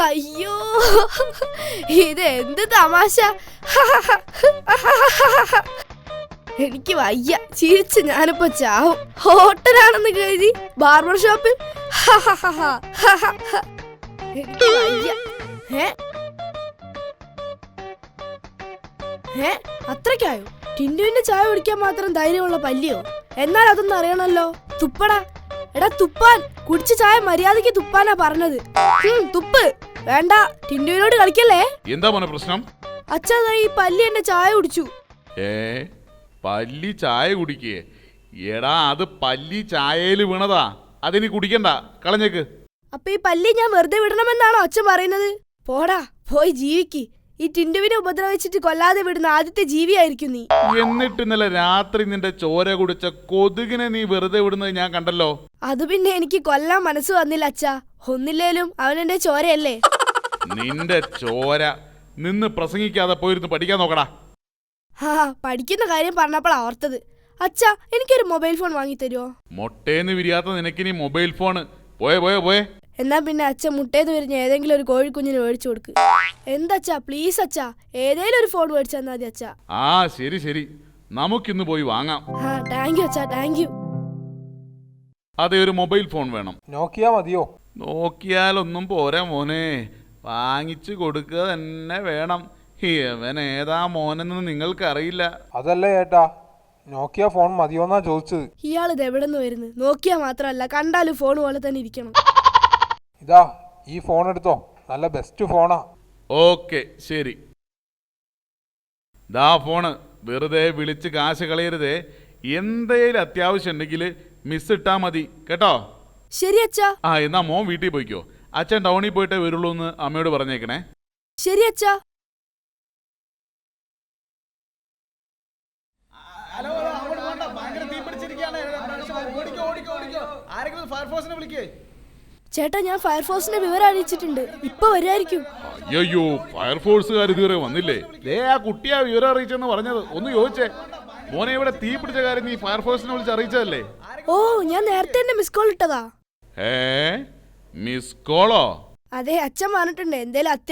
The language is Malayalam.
അയ്യോ, ഇത് എന്ത് തമാശ. എനിക്ക് വയ്യ, ചിരിച്ച് ഞാനിപ്പോ ചാവും. ഹോട്ടലാണെന്ന് കരുതി ബാർബർ ഷോപ്പിൽ. എനിക്ക് വയ്യ. അത്രയ്ക്കായോ? ടിൻഡുവിന്റെ ചായ കുടിക്കാൻ മാത്രം ധൈര്യമുള്ള പല്ലിയോ? എന്നാൽ അതൊന്നും അറിയണല്ലോ. തുപ്പടാ. എടാ തുപ്പാൻ. കുടിച്ച ചായ മര്യാദക്ക് തുപ്പാനാ പറഞ്ഞത്. തുപ്പ്. വേണ്ട, ടിൻഡുവിനോട് കളിക്കല്ലേ. എന്താ മോനെ പ്രശ്നം? അച്ഛാ, ഈ പല്ലി എന്റെ ചായ കുടിച്ചു. പല്ലി ചായ കുടിക്കേ? എടാ, അത് പല്ലി ചായയില് വീണതാ, അതിനി കുടിക്കണ്ട, കളഞ്ഞേക്ക്. അപ്പൊ ഈ പല്ലി ഞാൻ വെറുതെ വിടണമെന്നാണോ അച്ഛൻ പറയുന്നത്? പോടാ, പോയി ജീവിക്ക്. ഈ ടിൻഡുവിനെ ഉപദ്രവിച്ചിട്ട് കൊല്ലാതെ വിടുന്ന ആദ്യത്തെ ജീവിയായിരിക്കും നീ. എന്നിട്ട് ഇന്നലെ രാത്രി നിന്റെ ചോര കുടിച്ച കൊതുകിനെ നീ വെറുതെ വിടുന്നത് ഞാൻ കണ്ടല്ലോ. അത് പിന്നെ എനിക്ക് കൊല്ലാൻ മനസ്സ് വന്നില്ല അച്ഛാ. ഒന്നില്ലേലും അവനെന്റെ ചോരയല്ലേ. നിന്റെ ചോര നിന്ന് പ്രസംഗിക്കാതെ പോയിരുന്നു പഠിക്കാൻ നോക്കടാ. പഠിക്കുന്ന കാര്യം പറഞ്ഞപ്പോൾ ഓർത്തത്. അച്ഛാ, എനിക്കൊരു മൊബൈൽ ഫോൺ വാങ്ങി തരുമോ? മൊട്ടേന്ന് വിരിയാത്ത നിനക്കിനി മൊബൈൽ ഫോണ് പോയെ. എന്നാ പിന്നെ അച്ഛൻ മുട്ടേന്ന് വിരിഞ്ഞ ഏതെങ്കിലും ഒരു കോഴിക്കുഞ്ഞിന് മേടിച്ചു കൊടുക്ക്. എന്തച്ചാ, പ്ലീസ് അച്ഛാ, ഏതെങ്കിലും ഒരു ഫോൺ മേടിച്ചു തന്നാ മതി അച്ഛാ. ശരി, നമുക്കിന്ന് പോയി വാങ്ങാം. താങ്ക് യു അച്ഛാ, താങ്ക് യു. അതെ, ഒരു മൊബൈൽ ഫോൺ വേണം. നോക്കിയാ മതിയോ? നോക്കിയാലൊന്നും പോരാ മോനെ, വാങ്ങിച്ചു കൊടുക്കുക തന്നെ വേണം. ഇവൻ ഏതാ മോനെന്ന് നിങ്ങൾക്കറിയില്ല. അതല്ല ഏട്ടാ, നോക്കിയ ഫോൺ മതിയോന്നാ ചോദിച്ചത്. ഇയാളിത് എവിടെ നിന്ന് വരുന്നു? നോക്കിയാ മാത്രമല്ല, കണ്ടാലും ഫോൺ പോലെ തന്നെ ഇരിക്കണം. ഇതാ, ഈ ഫോൺ എടുത്തോ, നല്ല ബെസ്റ്റ് ഫോണാ. ഓക്കെ, ശരി. ദാ ഫോണ്. വെറുതെ വിളിച്ച് കാശ് കളയരുതേ. എന്തേലും അത്യാവശ്യം ഉണ്ടെങ്കിൽ മിസ് ഇട്ടാ മതി കേട്ടോ. ശരി അച്ഛാ. എന്നാ മോൻ വീട്ടിൽ പോയിക്കോ. അച്ഛൻ ടൗണിൽ പോയിട്ടേ വരുള്ളൂ എന്ന് അമ്മയോട് പറഞ്ഞേക്കണേ. ശരി അച്ഛാ. ചേട്ടാ, ഞാൻ ഫയർഫോഴ്സിനെ വിവരം അറിയിച്ചിട്ടുണ്ട്. ഇപ്പൊ വരുമായിരിക്കും. അയ്യോ, ഫയർഫോഴ്സുകാർ ഇതുവരെ വന്നില്ലേ? ആ കുട്ടിയാ വിവരം അറിയിച്ചെന്ന് പറഞ്ഞത്. ഒന്ന് ചോദിച്ചേ. മോനെ, ഇവിടെ തീ പിടിച്ച കാര്യം നീ ഫയർഫോഴ്സിനെ വിളിച്ച് അറിയിച്ചതല്ലേ? ഞാൻ നേരത്തെ തന്നെ മിസ് കോൾ ഇട്ടതാ. മിസ് കോളോ? അതെ, അച്ഛൻ പറഞ്ഞിട്ടുണ്ട് എന്തേലും